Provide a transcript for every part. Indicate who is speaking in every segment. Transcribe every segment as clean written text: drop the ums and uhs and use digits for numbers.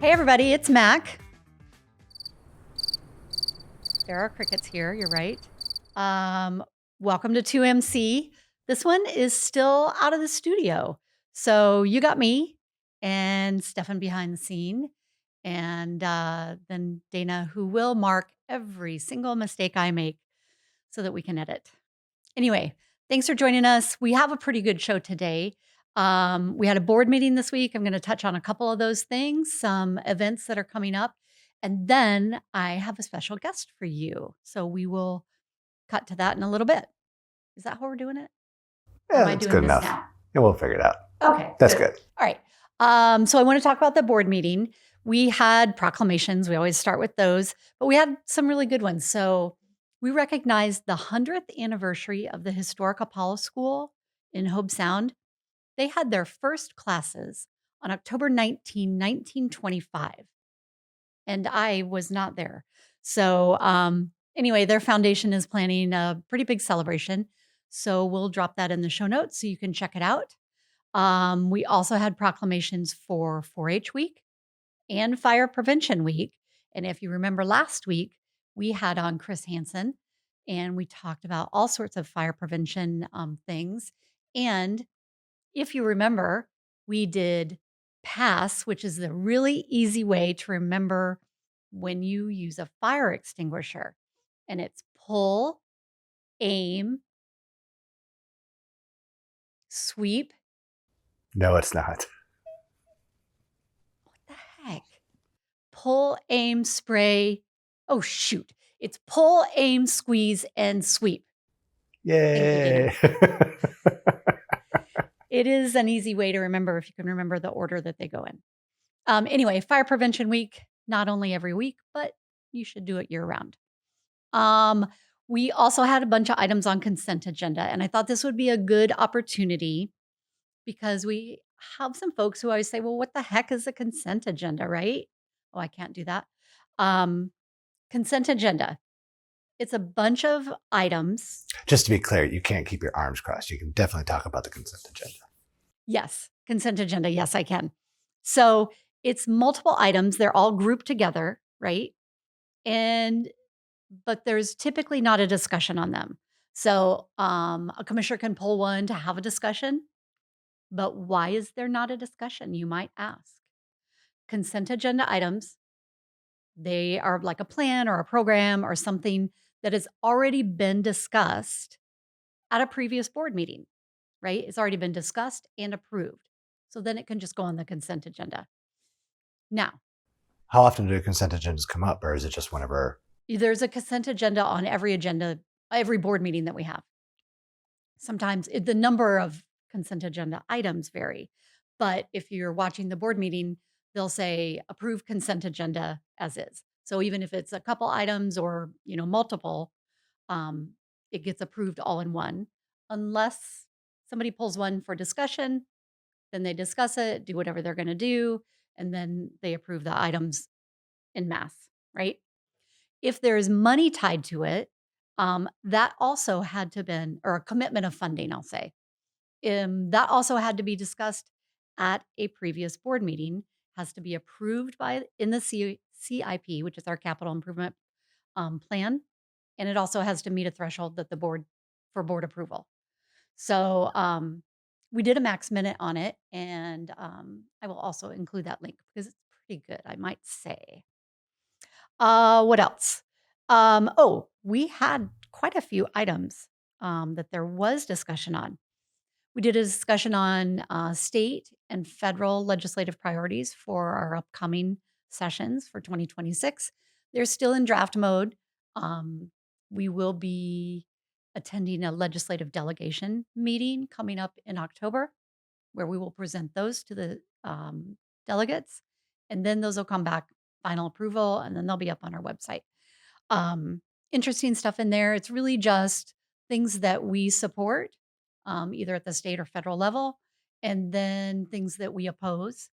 Speaker 1: Hey everybody, it's Mac. There are crickets here, you're right. Welcome to 2MC. This one is still out of the studio. So you got me and Stefan behind the scene, and then Dana, who will mark every single mistake I make so that we can edit. Anyway, thanks for joining us. We have a pretty good show today. We had a board meeting this week. I'm going to touch on a couple of those things, some events that are coming up, and then I have a special guest for you. So we will cut to that in a little bit. Is that how we're doing it? Or
Speaker 2: Yeah,
Speaker 1: am I
Speaker 2: that's
Speaker 1: doing
Speaker 2: good
Speaker 1: this
Speaker 2: enough.
Speaker 1: now?
Speaker 2: Yeah, we'll figure it out.
Speaker 1: Okay.
Speaker 2: That's good.
Speaker 1: All right. So I want to talk about the board meeting. We had proclamations. We always start with those, but we had some really good ones. So we recognized the 100th anniversary of the historic Apollo School in Hobe Sound. They had their first classes on October 19, 1925, and I was not there. So anyway, their foundation is planning a pretty big celebration. So we'll drop that in the show notes so you can check it out. We also had proclamations for 4-H Week and Fire Prevention Week. And if you remember last week, we had on Chris Hansen and we talked about all sorts of fire prevention things. And if you remember, we did PASS, which is the really easy way to remember when you use a fire extinguisher. And it's pull, aim, sweep.
Speaker 2: No, it's not.
Speaker 1: What the heck? Pull, aim, spray. Oh, shoot. It's pull, aim, squeeze, and sweep.
Speaker 2: Yay.
Speaker 1: It is an easy way to remember if you can remember the order that they go in. Anyway, Fire Prevention Week, not only every week, but you should do it year round. We also had a bunch of items on consent agenda, and I thought this would be a good opportunity because we have some folks who always say, well, what the heck is a consent agenda, right? Oh, I can't do that. Consent agenda. It's a bunch of items.
Speaker 2: Just to be clear, you can't keep your arms crossed. You can definitely talk about the consent agenda.
Speaker 1: Yes, consent agenda. Yes, I can. So it's multiple items. They're all grouped together, right? But there's typically not a discussion on them. So a commissioner can pull one to have a discussion, but why is there not a discussion, you might ask? Consent agenda items, they are like a plan or a program or something that has already been discussed at a previous board meeting, right? It's already been discussed and approved. So then it can just go on the consent agenda. Now,
Speaker 2: how often do consent agendas come up, or is it just whenever?
Speaker 1: There's a consent agenda on every board meeting that we have. Sometimes the number of consent agenda items vary, but if you're watching the board meeting, they'll say approve consent agenda as is. So even if it's a couple items or multiple, it gets approved all in one, unless somebody pulls one for discussion. Then they discuss it, do whatever they're going to do, and then they approve the items en masse, right? If there's money tied to it, that also had to been, or a commitment of funding, I'll say, that also had to be discussed at a previous board meeting, has to be approved in the CIP, which is our capital improvement plan, and it also has to meet a threshold that for board approval. So we did a max minute on it, and I will also include that link because it's pretty good, I might say. What else? We had quite a few items that there was discussion on. We did a discussion on state and federal legislative priorities for our upcoming sessions for 2026. They're still in draft mode. We will be attending a legislative delegation meeting coming up in October, where we will present those to the delegates, and then those will come back final approval, and then they'll be up on our website. Interesting stuff in there. It's really just things that we support, either at the state or federal level, and then things that we oppose.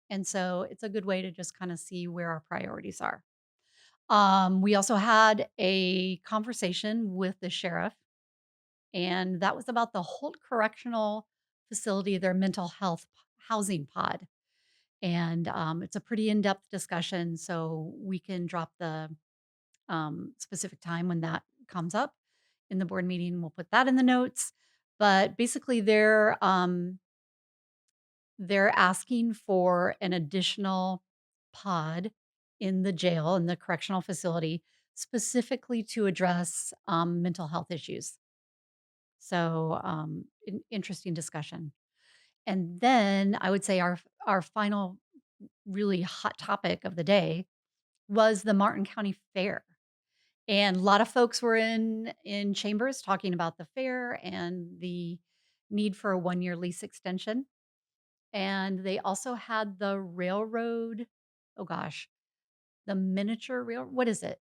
Speaker 1: And so it's a good way to just kind of see where our priorities are. We also had a conversation with the sheriff, and that was about the Holt Correctional Facility, their mental health housing pod. And it's a pretty in-depth discussion, so we can drop the specific time when that comes up in the board meeting. We'll put that in the notes. But basically, they're asking for an additional pod in the jail, in the correctional facility, specifically to address mental health issues. So, interesting discussion. And then I would say our final really hot topic of the day was the Martin County Fair. And a lot of folks were in chambers talking about the fair and the need for a 1-year lease extension. And they also had the railroad, oh gosh, the miniature rail, what is it?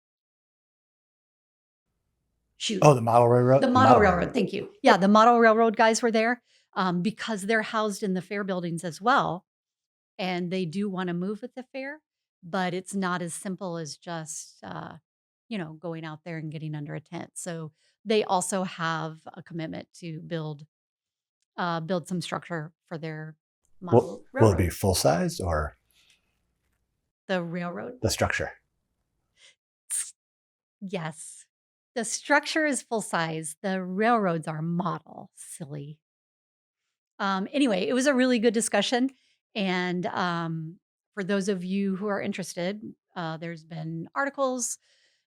Speaker 1: Shoot.
Speaker 2: Oh, the model railroad.
Speaker 1: The model railroad, thank you. Yeah, the model railroad guys were there because they're housed in the fair buildings as well, and they do want to move at the fair, but it's not as simple as just going out there and getting under a tent. So they also have a commitment to build some structure for their model
Speaker 2: Will it
Speaker 1: railroad.
Speaker 2: be full size or
Speaker 1: The railroad?
Speaker 2: the structure?
Speaker 1: Yes. The structure is full size. The railroads are model. Silly. Anyway, it was a really good discussion. And for those of you who are interested, there's been articles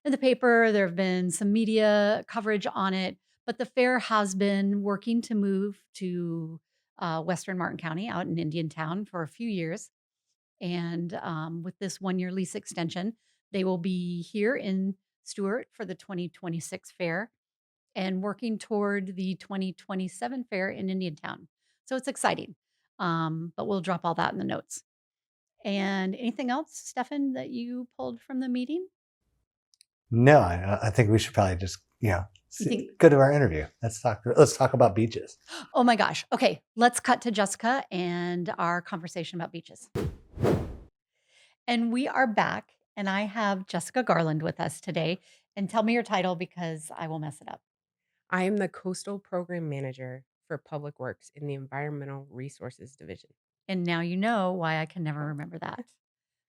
Speaker 1: in the paper, there have been some media coverage on it, but the fair has been working to move to Western Martin County out in Indiantown for a few years. And with this 1-year lease extension, they will be here in Stewart for the 2026 fair and working toward the 2027 fair in Indiantown. So it's exciting. But we'll drop all that in the notes. And anything else, Stefan, that you pulled from the meeting?
Speaker 2: No, I think we should probably just go to our interview. Let's talk about beaches.
Speaker 1: Oh my gosh. Okay, let's cut to Jessica and our conversation about beaches. And we are back, and I have Jessica Garland with us today. And tell me your title because I will mess it up.
Speaker 3: I am the Coastal Program Manager for Public Works in the Environmental Resources Division.
Speaker 1: And now you know why I can never remember that.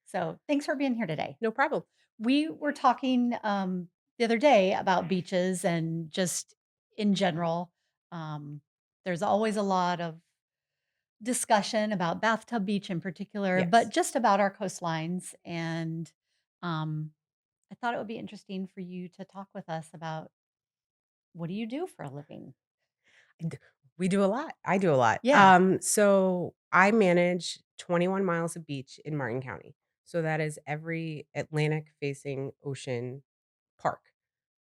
Speaker 1: So thanks for being here today.
Speaker 3: No problem.
Speaker 1: We were talking the other day about beaches and just in general. There's always a lot of discussion about Bathtub Beach in particular,
Speaker 3: Yes.
Speaker 1: but just about our coastlines. And I thought it would be interesting for you to talk with us about what do you do for a living?
Speaker 3: We do a lot. I do a lot.
Speaker 1: Yeah.
Speaker 3: So I manage 21 miles of beach in Martin County. So that is every Atlantic facing ocean park.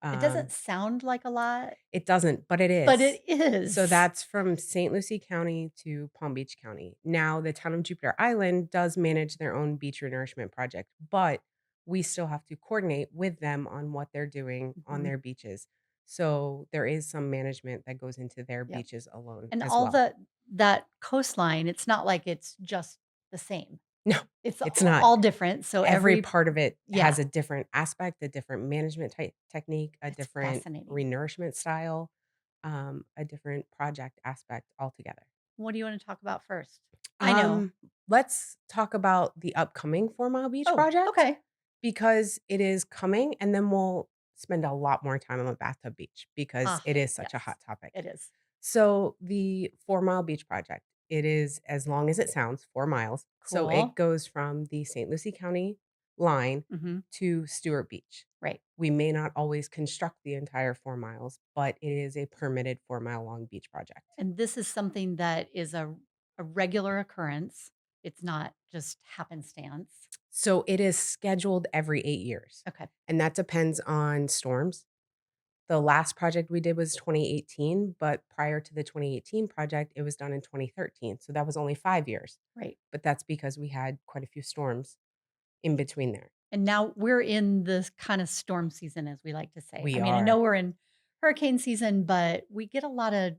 Speaker 1: It doesn't sound like a lot,
Speaker 3: It doesn't, but it is.
Speaker 1: but it is.
Speaker 3: So that's from St. Lucie County to Palm Beach County. Now, the town of Jupiter Island does manage their own beach renourishment project, but we still have to coordinate with them on what they're doing on
Speaker 1: Mhm.
Speaker 3: their beaches. So there is some management that goes into their
Speaker 1: Yep.
Speaker 3: beaches alone
Speaker 1: And
Speaker 3: as
Speaker 1: all
Speaker 3: well.
Speaker 1: that coastline, it's not like it's just the same.
Speaker 3: No,
Speaker 1: It's
Speaker 3: it's not.
Speaker 1: all different. So
Speaker 3: Every part of it
Speaker 1: yeah.
Speaker 3: has a different aspect, a different management technique, a
Speaker 1: It's
Speaker 3: different
Speaker 1: fascinating.
Speaker 3: renourishment style, a different project aspect altogether.
Speaker 1: What do you want to talk about first? I know.
Speaker 3: Let's talk about the upcoming 4 Mile Beach project.
Speaker 1: Okay.
Speaker 3: Because it is coming, and then we'll spend a lot more time on Bathtub Beach because it is such a
Speaker 1: yes,
Speaker 3: hot topic.
Speaker 1: It is.
Speaker 3: So the 4 Mile Beach project, it is as long as it sounds, 4 miles. So
Speaker 1: Cool.
Speaker 3: it goes from the St. Lucie County line
Speaker 1: Mhm.
Speaker 3: to Stewart Beach.
Speaker 1: Right.
Speaker 3: We may not always construct the entire 4 miles, but it is a permitted 4-mile long beach project.
Speaker 1: And this is something that is a regular occurrence. It's not just happenstance.
Speaker 3: So it is scheduled every 8 years.
Speaker 1: Okay.
Speaker 3: And that depends on storms. The last project we did was 2018, but prior to the 2018 project, it was done in 2013. So that was only 5 years.
Speaker 1: Right.
Speaker 3: But that's because we had quite a few storms in between there.
Speaker 1: And now we're in this kind of storm season, as we like to say.
Speaker 3: We
Speaker 1: I mean, I
Speaker 3: are.
Speaker 1: know we're in hurricane season, but we get a lot of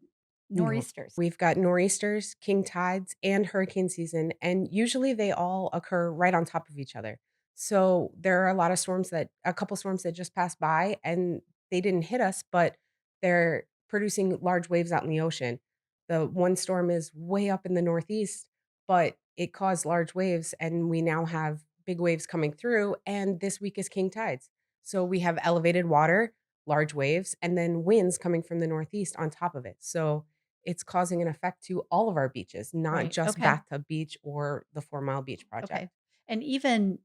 Speaker 1: nor'easters.
Speaker 3: We've got nor'easters, king tides, and hurricane season, and usually they all occur right on top of each other. So there are a couple storms that just passed by, and they didn't hit us, but they're producing large waves out in the ocean. The one storm is way up in the northeast, but it caused large waves, and we now have big waves coming through. And this week is king tides. So we have elevated water, large waves, and then winds coming from the northeast on top of it. So it's causing an effect to all of our beaches, not
Speaker 1: Right.
Speaker 3: just
Speaker 1: Okay.
Speaker 3: Bathtub Beach or the 4 Mile Beach Project.
Speaker 1: Okay. And even,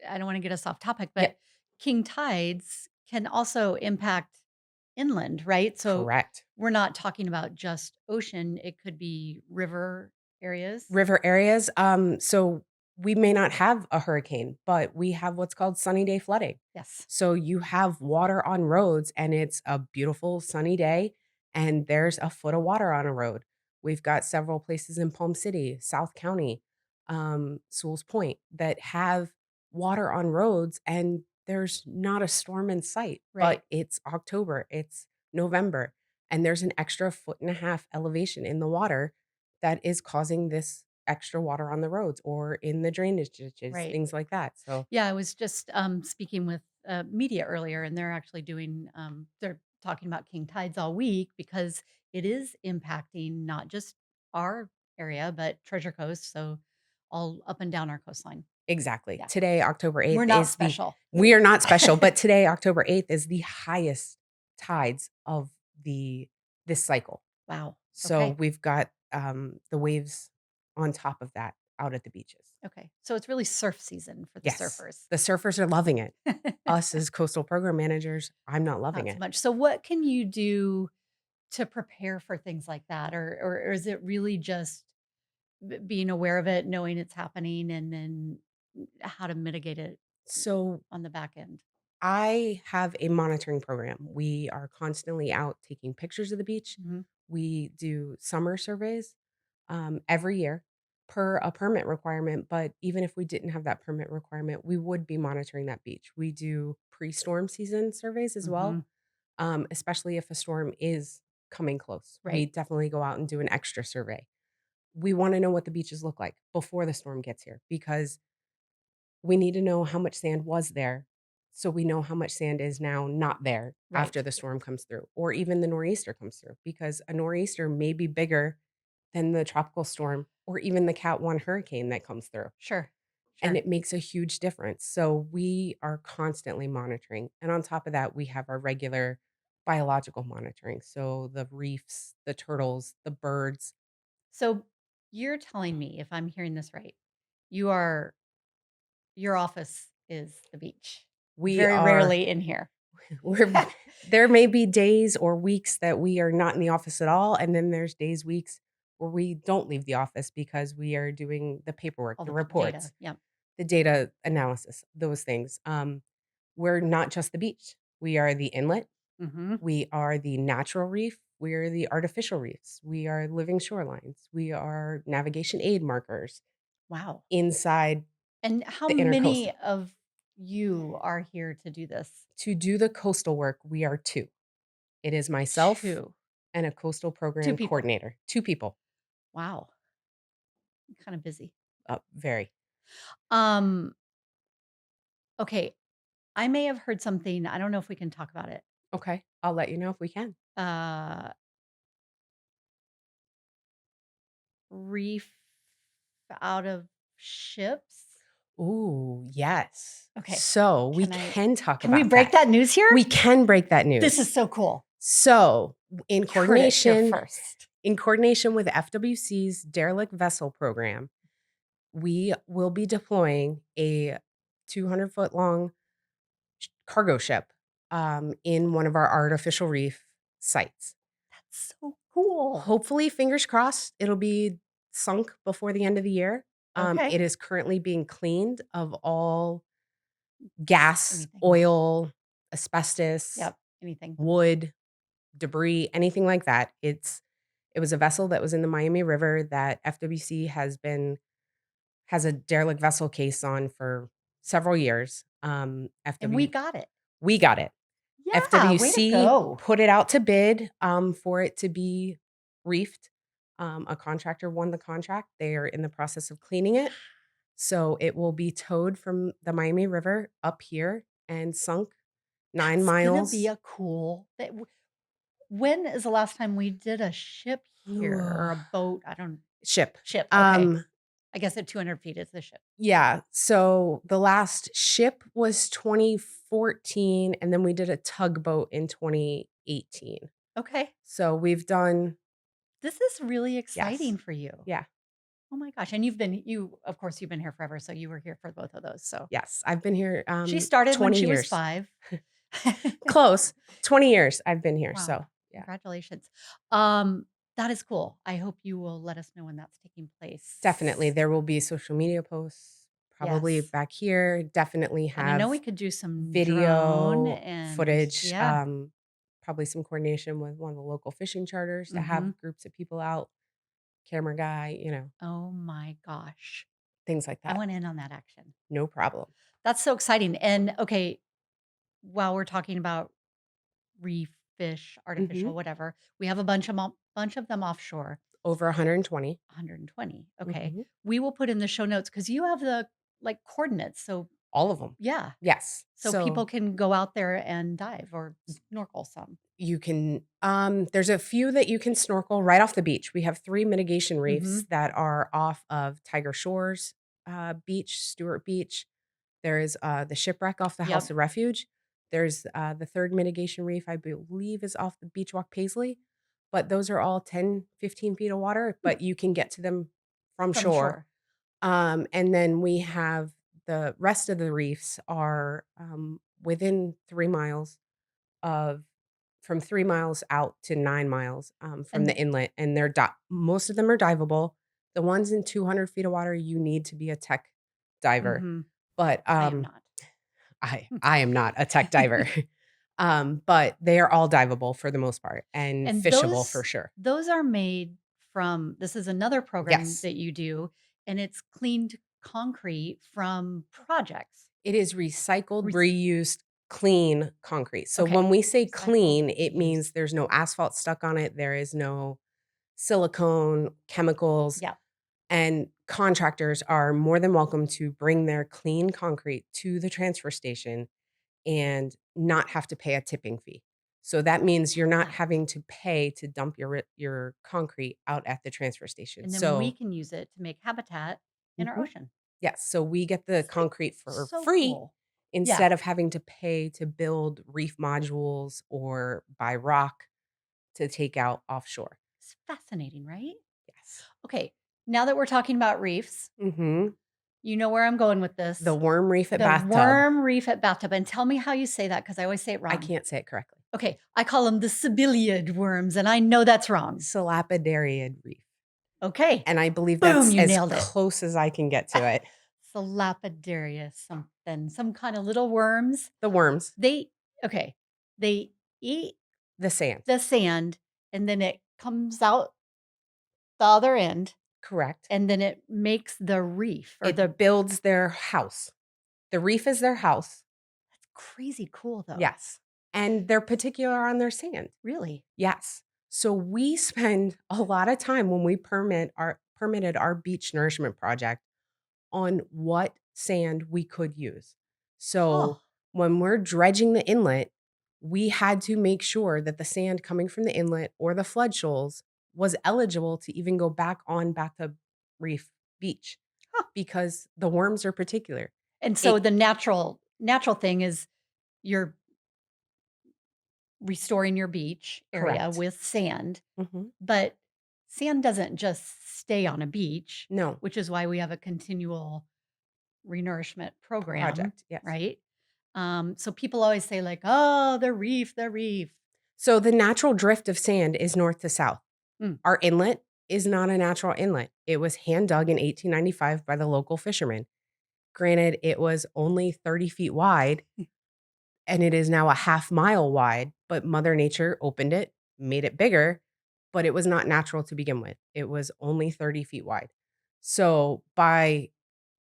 Speaker 1: I don't want to get us off topic,
Speaker 3: Yeah.
Speaker 1: but king tides can also impact inland, right? So
Speaker 3: Correct.
Speaker 1: we're not talking about just ocean. It could be river areas.
Speaker 3: River areas. So we may not have a hurricane, but we have what's called sunny day flooding.
Speaker 1: Yes.
Speaker 3: So you have water on roads, and it's a beautiful sunny day, and there's a foot of water on a road. We've got several places in Palm City, South County, Sewell's Point that have water on roads, and there's not a storm in sight.
Speaker 1: Right.
Speaker 3: But it's October, it's November, and there's an extra 1.5 foot elevation in the water that is causing this extra water on the roads or in the drainage ditches,
Speaker 1: Right.
Speaker 3: things like that. So
Speaker 1: Yeah, I was just speaking with media earlier, and they're actually doing, they're talking about king tides all week because it is impacting not just our area, but Treasure Coast. So all up and down our coastline.
Speaker 3: exactly.
Speaker 1: Yeah.
Speaker 3: Today, October 8th
Speaker 1: We're not
Speaker 3: is
Speaker 1: special.
Speaker 3: we are not special, but today, October 8th is the highest tides of this cycle.
Speaker 1: Wow.
Speaker 3: So
Speaker 1: Okay.
Speaker 3: we've got the waves on top of that out at the beaches.
Speaker 1: Okay. So it's really surf season for the
Speaker 3: Yes.
Speaker 1: surfers.
Speaker 3: The surfers are loving it. Us as coastal program managers, I'm not loving
Speaker 1: Not so
Speaker 3: it.
Speaker 1: much. So what can you do to prepare for things like that? Or is it really just being aware of it, knowing it's happening, and then how to mitigate it
Speaker 3: So
Speaker 1: on the back end?
Speaker 3: I have a monitoring program. We are constantly out taking pictures of the beach.
Speaker 1: Mhm.
Speaker 3: We do summer surveys every year per a permit requirement. But even if we didn't have that permit requirement, we would be monitoring that beach. We do pre-storm season surveys as well, especially if a storm is coming close. We
Speaker 1: Right.
Speaker 3: definitely go out and do an extra survey. We want to know what the beaches look like before the storm gets here because we need to know how much sand was there so we know how much sand is now not there
Speaker 1: Right.
Speaker 3: after the storm comes through or even the nor'easter comes through because a nor'easter may be bigger than the tropical storm or even the Cat 1 hurricane that comes through.
Speaker 1: Sure.
Speaker 3: And
Speaker 1: Sure.
Speaker 3: it makes a huge difference. So we are constantly monitoring. And on top of that, we have our regular biological monitoring. So the reefs, the turtles, the birds.
Speaker 1: So you're telling me, if I'm hearing this right, your office is the beach.
Speaker 3: We
Speaker 1: Very
Speaker 3: are
Speaker 1: rarely in here.
Speaker 3: there may be days or weeks that we are not in the office at all. And then there's days, weeks where we don't leave the office because we are doing the paperwork,
Speaker 1: All
Speaker 3: the
Speaker 1: the
Speaker 3: reports,
Speaker 1: data. Yeah.
Speaker 3: the data analysis, those things. We're not just the beach. We are the inlet.
Speaker 1: Mm-hmm.
Speaker 3: We are the natural reef. We are the artificial reefs. We are living shorelines. We are navigation aid markers
Speaker 1: Wow.
Speaker 3: inside
Speaker 1: And how
Speaker 3: the
Speaker 1: many
Speaker 3: intercoastal.
Speaker 1: of you are here to do this?
Speaker 3: To do the coastal work, we are two. It is myself
Speaker 1: Two.
Speaker 3: and a coastal
Speaker 1: Two
Speaker 3: program
Speaker 1: people.
Speaker 3: coordinator. 2 people.
Speaker 1: Wow. Kind of busy.
Speaker 3: Very.
Speaker 1: Um, okay. I may have heard something. I don't know if we can talk about it.
Speaker 3: Okay. I'll let you know if we can.
Speaker 1: Reef out of ships.
Speaker 3: Ooh, yes.
Speaker 1: Okay.
Speaker 3: So we
Speaker 1: Can I-
Speaker 3: can talk
Speaker 1: Can
Speaker 3: about
Speaker 1: we break that news here?
Speaker 3: We can break that news.
Speaker 1: This is so cool.
Speaker 3: So in
Speaker 1: You heard it here
Speaker 3: coordination
Speaker 1: first.
Speaker 3: in coordination with FWC's derelict vessel program, we will be deploying a 200-foot long cargo ship in one of our artificial reef sites.
Speaker 1: That's so cool.
Speaker 3: Hopefully, fingers crossed, it'll be sunk before the end of the year.
Speaker 1: Okay.
Speaker 3: It is currently being cleaned of all gas,
Speaker 1: Anything.
Speaker 3: oil, asbestos,
Speaker 1: Yep. Anything.
Speaker 3: wood, debris, anything like that. It was a vessel that was in the Miami River that FWC has a derelict vessel case on for several years.
Speaker 1: And we got it.
Speaker 3: We got it.
Speaker 1: Yeah. Way to
Speaker 3: FWC
Speaker 1: go.
Speaker 3: put it out to bid for it to be reefed. A contractor won the contract. They are in the process of cleaning it. So it will be towed from the Miami River up here and sunk 9 miles.
Speaker 1: It's gonna be a cool. When is the last time we did a ship here or a boat? I don't.
Speaker 3: Ship.
Speaker 1: Ship. Okay. I guess at 200 feet is the ship.
Speaker 3: Yeah. So the last ship was 2014, and then we did a tugboat in 2018.
Speaker 1: Okay.
Speaker 3: So we've done,
Speaker 1: This is really
Speaker 3: yes.
Speaker 1: exciting for you.
Speaker 3: Yeah.
Speaker 1: Oh my gosh. And of course, you've been here forever. So you were here for both of those. So
Speaker 3: Yes. I've been here
Speaker 1: she started when
Speaker 3: 20
Speaker 1: she was
Speaker 3: years.
Speaker 1: 5.
Speaker 3: Close. 20 years I've been here.
Speaker 1: Wow.
Speaker 3: So yeah.
Speaker 1: Congratulations. That is cool. I hope you will let us know when that's taking place.
Speaker 3: Definitely. There will be social media posts probably
Speaker 1: Yes.
Speaker 3: back here. Definitely
Speaker 1: And I know we
Speaker 3: have
Speaker 1: could do some drone
Speaker 3: video
Speaker 1: and
Speaker 3: footage.
Speaker 1: yeah.
Speaker 3: Probably some coordination with one of the local fishing charters to
Speaker 1: Mhm.
Speaker 3: have groups of people out, camera guy,
Speaker 1: Oh my gosh.
Speaker 3: things like
Speaker 1: I
Speaker 3: that.
Speaker 1: went in on that action.
Speaker 3: No problem.
Speaker 1: That's so exciting. And okay, while we're talking about reef, fish, artificial, whatever, we have a bunch of them offshore.
Speaker 3: Over 120.
Speaker 1: 120. Okay.
Speaker 3: Mhm.
Speaker 1: We will put in the show notes because you have the coordinates. So
Speaker 3: All of them.
Speaker 1: yeah.
Speaker 3: Yes.
Speaker 1: So people can go out there and dive or snorkel some.
Speaker 3: You can there's a few that you can snorkel right off the beach. We have 3 mitigation reefs that are off of Tiger Shores beach, Stewart Beach. There is the shipwreck off the
Speaker 1: Yep.
Speaker 3: House of Refuge. There's the 3rd mitigation reef, I believe, is off the Beach Walk Paisley. But those are all 10, 15 feet of water, but you can get to them from shore. And then we have the rest of the reefs are within 3 miles of from 3 miles out to 9 miles from the
Speaker 1: And
Speaker 3: inlet, and they're most of them are diveable. The ones in 200 feet of water, you need to be a tech diver.
Speaker 1: mhm,
Speaker 3: But
Speaker 1: I am not.
Speaker 3: I am not a tech diver. But they are all diveable for the most part and fishable for sure.
Speaker 1: Those are made from, this is another program
Speaker 3: Yes.
Speaker 1: that you do, and it's cleaned concrete from projects.
Speaker 3: It is recycled,
Speaker 1: Rec-
Speaker 3: reused, clean concrete. So
Speaker 1: Okay.
Speaker 3: when we say
Speaker 1: Recycled,
Speaker 3: clean, it
Speaker 1: reused.
Speaker 3: means there's no asphalt stuck on it. There is no silicone, chemicals.
Speaker 1: Yeah.
Speaker 3: And contractors are more than welcome to bring their clean concrete to the transfer station and not have to pay a tipping fee. So that means you're not
Speaker 1: That.
Speaker 3: having to pay to dump your concrete out at the transfer station.
Speaker 1: And then
Speaker 3: So
Speaker 1: we can use it to make habitat in our
Speaker 3: Mhm.
Speaker 1: ocean.
Speaker 3: Yes, so we get the concrete for
Speaker 1: So
Speaker 3: free
Speaker 1: cool.
Speaker 3: instead of having to pay to build reef modules or buy rock to take out offshore.
Speaker 1: It's fascinating, right?
Speaker 3: Yes.
Speaker 1: Okay. Now that we're talking about reefs,
Speaker 3: Mhm.
Speaker 1: you know where I'm going with this.
Speaker 3: The worm reef at
Speaker 1: The
Speaker 3: Bathtub.
Speaker 1: worm reef at Bathtub. And tell me how you say that because I always say it wrong.
Speaker 3: I can't say it correctly.
Speaker 1: Okay. I call them the Sibyliad worms, and I know that's wrong.
Speaker 3: Salapidariid reef.
Speaker 1: Okay.
Speaker 3: And I believe
Speaker 1: Boom,
Speaker 3: that's
Speaker 1: you
Speaker 3: as
Speaker 1: nailed it.
Speaker 3: close as I can get to it.
Speaker 1: Salapidarius something, some kind of little worms.
Speaker 3: The worms,
Speaker 1: They eat
Speaker 3: the sand.
Speaker 1: the sand, and then it comes out the other end,
Speaker 3: Correct.
Speaker 1: and then it makes the reef or
Speaker 3: It builds their house. The reef is their house.
Speaker 1: That's crazy cool though.
Speaker 3: Yes. And they're particular on their sand.
Speaker 1: Really?
Speaker 3: Yes. So we spend a lot of time when we permitted our beach nourishment project on what sand we could use. So
Speaker 1: Oh.
Speaker 3: when we're dredging the inlet, we had to make sure that the sand coming from the inlet or the flood shoals was eligible to even go back on Bathtub Reef Beach because the worms are particular.
Speaker 1: And so the natural thing is you're restoring your beach area
Speaker 3: Correct.
Speaker 1: with sand,
Speaker 3: Mhm.
Speaker 1: but sand doesn't just stay on a beach,
Speaker 3: No.
Speaker 1: which is why we have a continual renourishment program,
Speaker 3: Project, yes.
Speaker 1: right? So people always say like, oh, the reef.
Speaker 3: So the natural drift of sand is north to south. Our inlet is not a natural inlet. It was hand dug in 1895 by the local fishermen. Granted, it was only 30 feet wide and it is now a half mile wide, but Mother Nature opened it, made it bigger, but it was not natural to begin with. It was only 30 feet wide. So by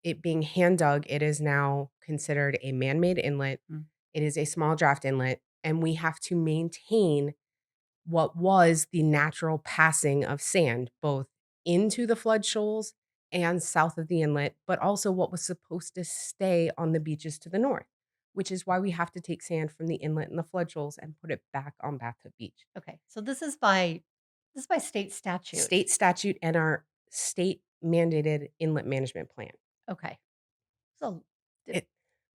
Speaker 3: it being hand dug, it is now considered a man-made inlet. It is a small draft inlet, and we have to maintain what was the natural passing of sand, both into the flood shoals and south of the inlet, but also what was supposed to stay on the beaches to the north, which is why we have to take sand from the inlet and the flood shoals and put it back on Bathtub Beach.
Speaker 1: Okay. So this is by state statute.
Speaker 3: State statute and our state mandated inlet management plan.
Speaker 1: Okay. So
Speaker 3: It,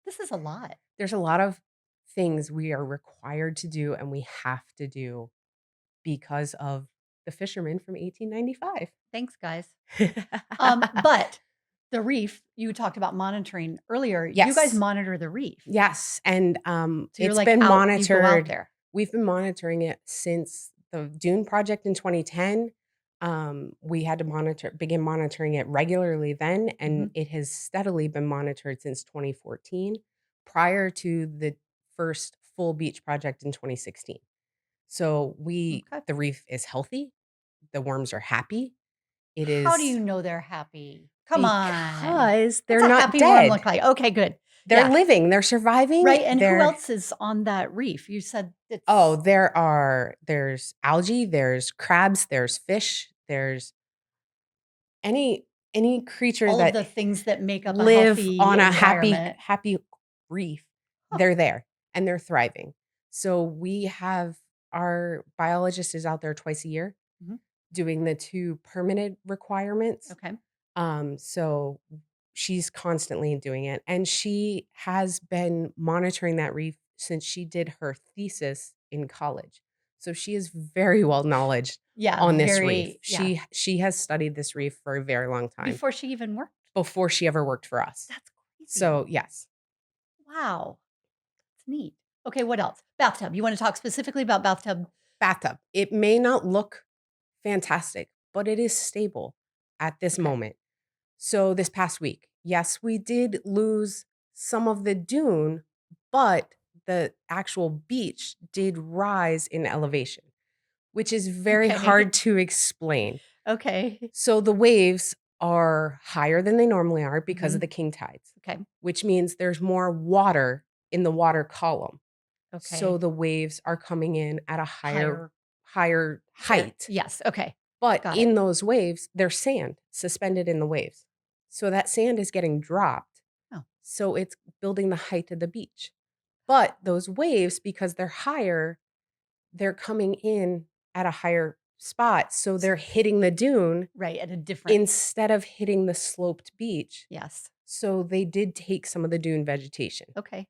Speaker 1: this is a lot.
Speaker 3: there's a lot of things we are required to do and we have to do because of the fishermen from 1895.
Speaker 1: Thanks, guys. But the reef, you talked about monitoring earlier. You guys
Speaker 3: Yes.
Speaker 1: monitor the reef.
Speaker 3: Yes, and
Speaker 1: So you're
Speaker 3: it's
Speaker 1: like
Speaker 3: been
Speaker 1: you go out
Speaker 3: monitored.
Speaker 1: there.
Speaker 3: We've been monitoring it since the Dune project in 2010. We had to begin monitoring it regularly then, and it has steadily been monitored since 2014, prior to the first full beach project in 2016. So
Speaker 1: Okay.
Speaker 3: the reef is healthy. The worms are happy. It is
Speaker 1: How do you know they're happy? Come on.
Speaker 3: because they're
Speaker 1: What's a
Speaker 3: not
Speaker 1: happy worm
Speaker 3: dead.
Speaker 1: look like? Okay, good.
Speaker 3: They're
Speaker 1: Yeah.
Speaker 3: living. They're surviving.
Speaker 1: Right. And who else is on that reef? You said it's
Speaker 3: Oh, there's algae, there's crabs, there's fish, there's any creature
Speaker 1: all of
Speaker 3: that
Speaker 1: the things that make up a
Speaker 3: live
Speaker 1: healthy
Speaker 3: on a
Speaker 1: environment.
Speaker 3: happy reef.
Speaker 1: Huh.
Speaker 3: They're there and they're thriving. So we have our biologist is out there twice a year doing the 2 permanent requirements.
Speaker 1: Okay.
Speaker 3: So she's constantly doing it, and she has been monitoring that reef since she did her thesis in college. So she is very well knowledge on this reef. She has studied this reef for a very long time
Speaker 1: before she even worked.
Speaker 3: before she ever worked for us.
Speaker 1: That's crazy.
Speaker 3: So yes.
Speaker 1: Wow. That's neat. Okay, what else? Bathtub. You want to talk specifically about bathtub?
Speaker 3: Bathtub. It may not look fantastic, but it is stable at this moment. So this past week, yes, we did lose some of the dune, but the actual beach did rise in elevation, which is very hard to explain.
Speaker 1: Okay.
Speaker 3: So the waves are higher than they normally are because of the king tides.
Speaker 1: Okay.
Speaker 3: Which means there's more water in the water column.
Speaker 1: Okay.
Speaker 3: So the waves are coming in at a higher height.
Speaker 1: Yes. Okay.
Speaker 3: But in those waves, there's sand suspended in the waves. So that sand is getting dropped.
Speaker 1: Oh.
Speaker 3: So it's building the height of the beach. But those waves, because they're higher, they're coming in at a higher spot. So they're hitting the dune.
Speaker 1: Right. At a different.
Speaker 3: Instead of hitting the sloped beach.
Speaker 1: Yes.
Speaker 3: So they did take some of the dune vegetation.
Speaker 1: Okay.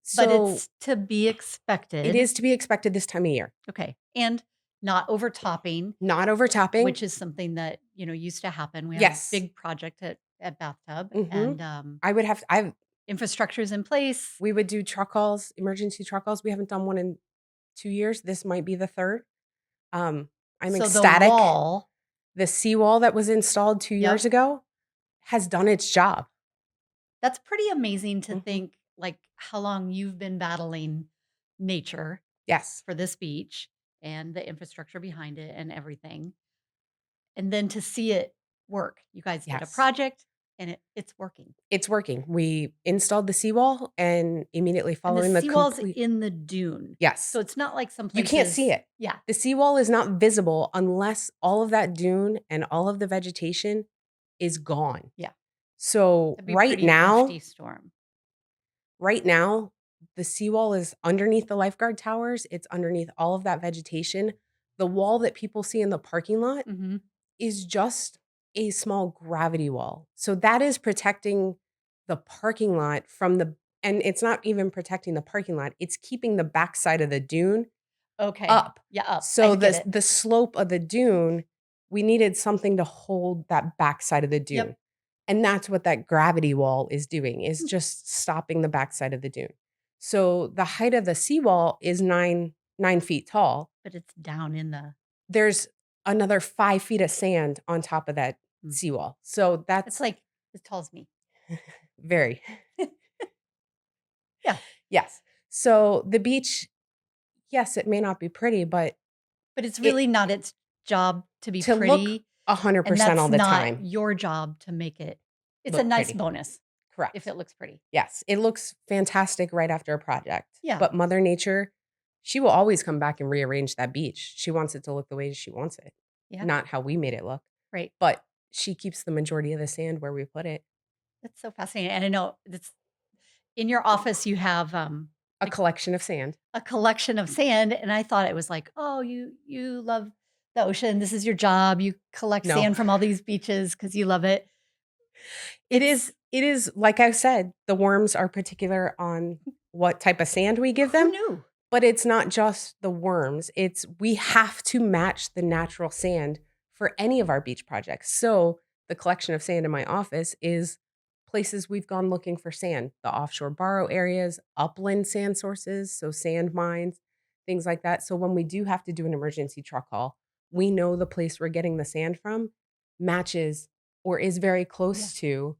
Speaker 3: So
Speaker 1: but it's to be expected.
Speaker 3: It is to be expected this time of year.
Speaker 1: Okay. And not overtopping.
Speaker 3: Not overtopping.
Speaker 1: Which is something that, used to happen. We have a big project at Bathtub. And infrastructure is in place.
Speaker 3: We would do truck calls, emergency truck calls. We haven't done one in 2 years. This might be the third. I'm ecstatic. The seawall that was installed 2 years ago has done its job.
Speaker 1: That's pretty amazing to think like how long you've been battling nature.
Speaker 3: Yes.
Speaker 1: For this beach and the infrastructure behind it and everything. And then to see it work. You guys did a project and it's working.
Speaker 3: It's working. We installed the seawall and immediately following
Speaker 1: the seawall's in the dune.
Speaker 3: Yes.
Speaker 1: So it's not like some places.
Speaker 3: You can't see it.
Speaker 1: Yeah.
Speaker 3: The seawall is not visible unless all of that dune and all of the vegetation is gone.
Speaker 1: Yeah.
Speaker 3: So right now,
Speaker 1: storm.
Speaker 3: Right now, the seawall is underneath the lifeguard towers. It's underneath all of that vegetation. The wall that people see in the parking lot is just a small gravity wall. So that is protecting the parking lot from and it's not even protecting the parking lot. It's keeping the backside of the dune up.
Speaker 1: Yeah, up.
Speaker 3: So the slope of the dune, we needed something to hold that backside of the dune. Yep. And that's what that gravity wall is doing, is just stopping the backside of the dune. So the height of the seawall is 9 feet tall.
Speaker 1: But it's down in the...
Speaker 3: There's another 5 feet of sand on top of that seawall. So
Speaker 1: it's like as tall as me.
Speaker 3: Very.
Speaker 1: Yeah.
Speaker 3: Yes. So the beach, yes, it may not be pretty, but
Speaker 1: it's really not its job to be
Speaker 3: to
Speaker 1: pretty.
Speaker 3: Look 100% all the time.
Speaker 1: Your job to make it. It's a nice bonus.
Speaker 3: Correct.
Speaker 1: If it looks pretty.
Speaker 3: Yes. It looks fantastic right after a project.
Speaker 1: Yeah.
Speaker 3: But Mother Nature, she will always come back and rearrange that beach. She wants it to look the way she wants it.
Speaker 1: Yeah.
Speaker 3: Not how we made it look.
Speaker 1: Right.
Speaker 3: But she keeps the majority of the sand where we put it.
Speaker 1: That's so fascinating. And I know that's in your office you have
Speaker 3: a collection of sand.
Speaker 1: A collection of sand. And I thought it was like, oh, you love the ocean. This is your job. You collect
Speaker 3: No.
Speaker 1: sand from all these beaches because you love it.
Speaker 3: It is like I said, the worms are particular on what type of sand we give
Speaker 1: Who
Speaker 3: them.
Speaker 1: knew?
Speaker 3: But it's not just the worms. It's we have to match the natural sand for any of our beach projects. So the collection of sand in my office is places we've gone looking for sand, the offshore borrow areas, upland sand sources, so sand mines, things like that. So when we do have to do an emergency truck haul, we know the place we're getting the sand from matches or is very close to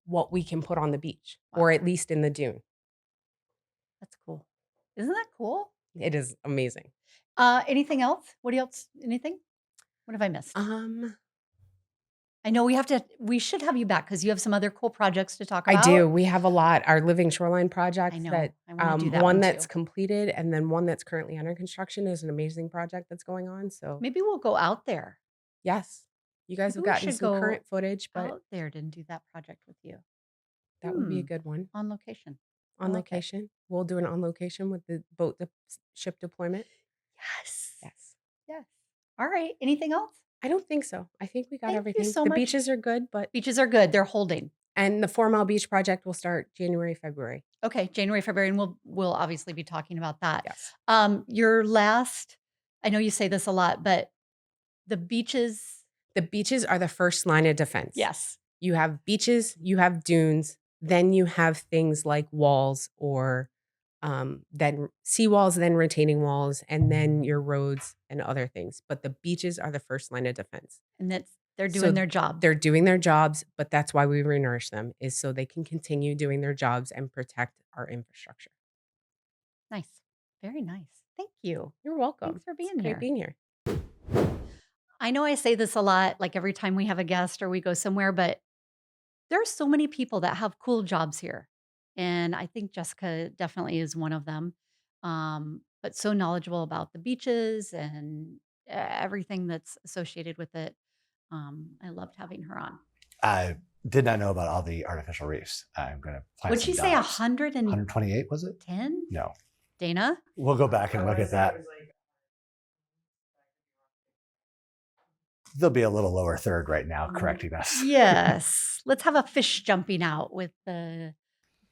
Speaker 3: what we can put on the beach or at least in the dune.
Speaker 1: That's cool. Isn't that cool?
Speaker 3: It is amazing.
Speaker 1: Anything else? What else? Anything? What have I missed? I know we should have you back because you have some other cool projects to talk about.
Speaker 3: I do. We have a lot. Our Living Shoreline project
Speaker 1: I know.
Speaker 3: that
Speaker 1: I want to do that
Speaker 3: one
Speaker 1: one
Speaker 3: that's
Speaker 1: too.
Speaker 3: completed and then one that's currently under construction is an amazing project that's going on. So
Speaker 1: Maybe we'll go out there.
Speaker 3: yes, you guys
Speaker 1: Maybe we
Speaker 3: have gotten
Speaker 1: should
Speaker 3: some
Speaker 1: go
Speaker 3: current footage, but
Speaker 1: out there to do that project with you
Speaker 3: that would be a good one.
Speaker 1: on location.
Speaker 3: On
Speaker 1: like it.
Speaker 3: location. We'll do it on location with the ship deployment.
Speaker 1: Yes.
Speaker 3: Yes.
Speaker 1: All right. Anything else?
Speaker 3: I don't think so. I think we got
Speaker 1: Thank you
Speaker 3: everything.
Speaker 1: so
Speaker 3: The
Speaker 1: much.
Speaker 3: beaches are good, but
Speaker 1: Beaches are good. They're holding.
Speaker 3: and the 4 Mile Beach project will start January, February.
Speaker 1: Okay, January, February, and we'll obviously be talking about that.
Speaker 3: Yes.
Speaker 1: Your last, I know you say this a lot, but the beaches.
Speaker 3: The beaches are the first line of defense.
Speaker 1: Yes.
Speaker 3: You have beaches, you have dunes, then you have things like walls or then seawalls, then retaining walls, and then your roads and other things. But the beaches are the first line of defense.
Speaker 1: And they're doing their job.
Speaker 3: They're doing their jobs, but that's why we renourish them, is so they can continue doing their jobs and protect our infrastructure.
Speaker 1: Nice. Very nice. Thank you.
Speaker 3: You're welcome.
Speaker 1: Thanks for being
Speaker 3: It's
Speaker 1: here.
Speaker 3: great being here.
Speaker 1: I know I say this a lot, like every time we have a guest or we go somewhere, but there are so many people that have cool jobs here. And I think Jessica definitely is one of them. But so knowledgeable about the beaches and everything that's associated with it. I loved having her on.
Speaker 2: I did not know about all the artificial reefs. I'm going to plant
Speaker 1: Would
Speaker 2: some
Speaker 1: she say
Speaker 2: dots.
Speaker 1: 128?
Speaker 2: 128, was it?
Speaker 1: 10?
Speaker 2: No.
Speaker 1: Dana?
Speaker 2: We'll go back and look at that. There'll be a little lower third right now correcting us.
Speaker 1: Yes. Let's have a fish jumping out with the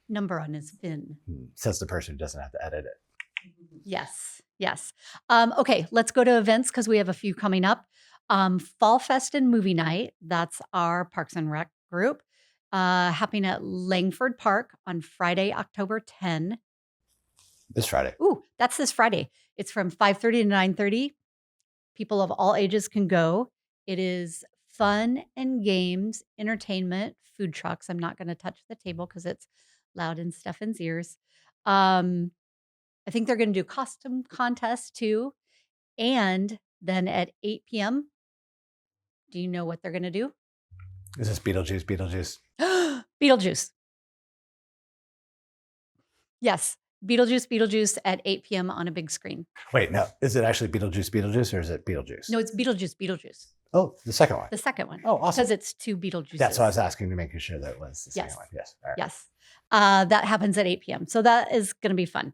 Speaker 1: number on his fin.
Speaker 2: Says the person who doesn't have to edit it.
Speaker 1: Yes. Yes. Okay, let's go to events because we have a few coming up. Fallfest and Movie Night, that's our Parks and Rec group, happening at Langford Park on Friday, October 10.
Speaker 2: This Friday.
Speaker 1: Ooh, that's this Friday. It's from 5:30 to 9:30. People of all ages can go. It is fun and games, entertainment, food trucks. I'm not going to touch the table because it's loud in Stefan's ears. I think they're going to do costume contests too. And then at 8 p.m., do you know what they're going to do?
Speaker 2: Is this Beetlejuice?
Speaker 1: Beetlejuice. Yes. Beetlejuice at 8 p.m. on a big screen.
Speaker 2: Wait, no. Is it actually Beetlejuice or is it Beetlejuice?
Speaker 1: No, it's Beetlejuice.
Speaker 2: Oh, the second one.
Speaker 1: The second one.
Speaker 2: Oh, awesome.
Speaker 1: Because it's two Beetlejuices.
Speaker 2: That's what I was asking, to making sure that it was the second one. Yes. All right.
Speaker 1: Yes. That happens at 8 p.m. So that is going to be fun.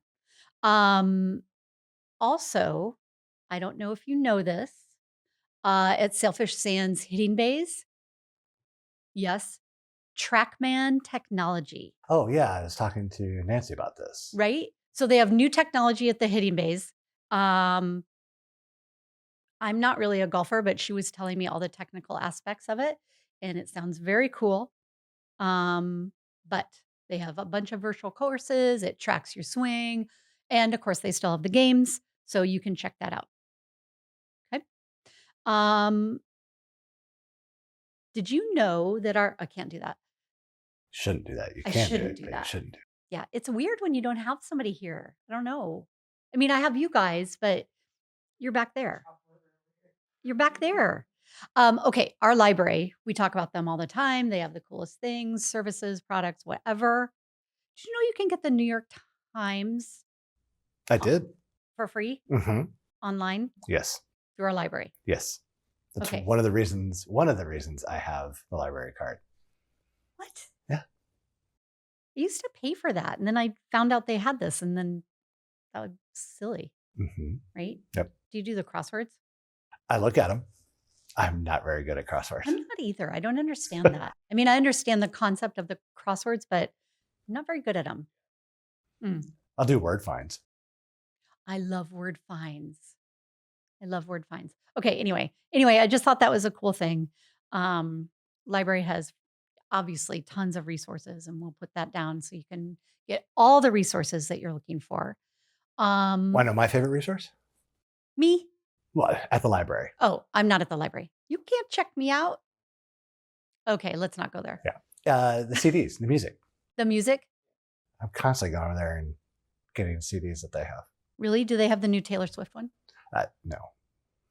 Speaker 1: Also, I don't know if you know this, at Sailfish Sands Hitting Bays. Yes. Trackman technology.
Speaker 2: Oh, yeah. I was talking to Nancy about this.
Speaker 1: Right? So they have new technology at the hitting bays. I'm not really a golfer, but she was telling me all the technical aspects of it, and it sounds very cool. But they have a bunch of virtual courses. It tracks your swing. And of course, they still have the games, so you can check that out. Okay. Did you know that I can't do that.
Speaker 2: Shouldn't do that. You
Speaker 1: I
Speaker 2: can't
Speaker 1: shouldn't
Speaker 2: do
Speaker 1: do
Speaker 2: it, but
Speaker 1: that.
Speaker 2: you shouldn't do it.
Speaker 1: Yeah, it's weird when you don't have somebody here. I don't know. I mean, I have you guys, but you're back there. You're back there. Okay, our library, we talk about them all the time. They have the coolest things, services, products, whatever. Did you know you can get the New York Times
Speaker 2: I did.
Speaker 1: for free
Speaker 2: Mm-hmm.
Speaker 1: online
Speaker 2: Yes.
Speaker 1: through our library?
Speaker 2: Yes. That's
Speaker 1: Okay.
Speaker 2: one of the reasons I have the library card.
Speaker 1: What?
Speaker 2: Yeah.
Speaker 1: I used to pay for that, and then I found out they had this, and then that was silly,
Speaker 2: Mm-hmm.
Speaker 1: right?
Speaker 2: Yep.
Speaker 1: Do you do the crosswords?
Speaker 2: I look at them. I'm not very good at crosswords.
Speaker 1: I'm not either. I don't understand that. I mean, I understand the concept of the crosswords, but I'm not very good at them.
Speaker 2: I'll do word finds.
Speaker 1: I love word finds. Okay, anyway, I just thought that was a cool thing. Library has obviously tons of resources, and we'll put that down so you can get all the resources that you're looking for.
Speaker 2: Want to know my favorite resource?
Speaker 1: Me?
Speaker 2: Well, at the library.
Speaker 1: Oh, I'm not at the library. You can't check me out. Okay, let's not go there.
Speaker 2: Yeah. The CDs, the music.
Speaker 1: The music?
Speaker 2: I'm constantly going over there and getting CDs that they have.
Speaker 1: Really? Do they have the new Taylor Swift one?
Speaker 2: No.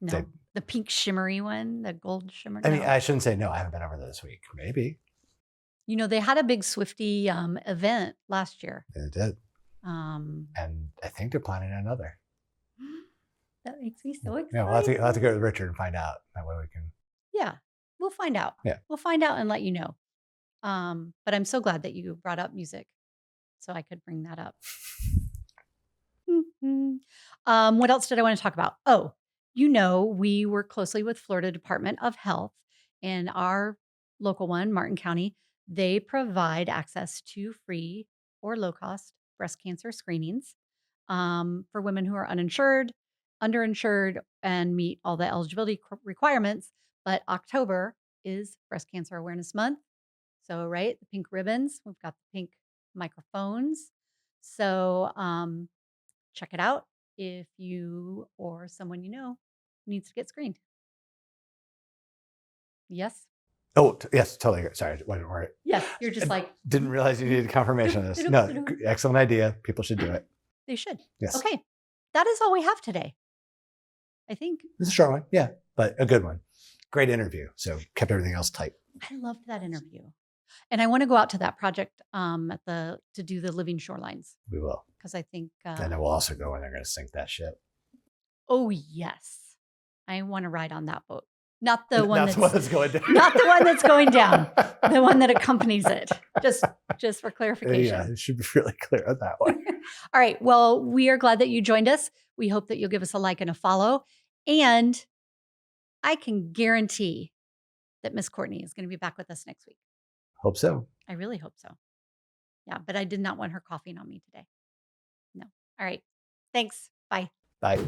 Speaker 1: No. The pink shimmery one, the gold shimmer.
Speaker 2: I mean, I shouldn't say no. I haven't been over there this week. Maybe.
Speaker 1: You know, they had a big Swiftie event last year.
Speaker 2: They did.
Speaker 1: And
Speaker 2: I think they're planning another.
Speaker 1: That makes me so excited.
Speaker 2: Yeah, we'll have to go to Richard and find out. That way we can.
Speaker 1: Yeah, we'll find out.
Speaker 2: Yeah.
Speaker 1: We'll find out and let you know. But I'm so glad that you brought up music so I could bring that up. What else did I want to talk about? Oh, you know, we work closely with Florida Department of Health, and our local one, Martin County. They provide access to free or low-cost breast cancer screenings for women who are uninsured, underinsured, and meet all the eligibility requirements. But October is Breast Cancer Awareness Month. So, right, the pink ribbons, we've got the pink microphones. So check it out if you or someone you know needs to get screened. Yes?
Speaker 2: Oh, yes, totally. Sorry. Wasn't worried.
Speaker 1: Yes, you're just like.
Speaker 2: Didn't realize you needed confirmation of this. No, excellent idea. People should do it.
Speaker 1: They should.
Speaker 2: Yes.
Speaker 1: Okay. That is all we have today, I think.
Speaker 2: It's a short one. Yeah, but a good one. Great interview. So kept everything else tight.
Speaker 1: I loved that interview. And I want to go out to that project to do the living shorelines.
Speaker 2: We will.
Speaker 1: Because I think.
Speaker 2: And then we'll also go and they're going to sink that ship.
Speaker 1: Oh, yes. I want to ride on that boat. Not the one that's
Speaker 2: going down.
Speaker 1: Not the one that's going down. The one that accompanies it. Just for clarification.
Speaker 2: Yeah, it should be really clear on that one.
Speaker 1: All right. Well, we are glad that you joined us. We hope that you'll give us a like and a follow. And I can guarantee that Miss Courtney is going to be back with us next week.
Speaker 2: Hope so.
Speaker 1: I really hope so. Yeah, but I did not want her coughing on me today. No. All right. Thanks. Bye.
Speaker 2: Bye.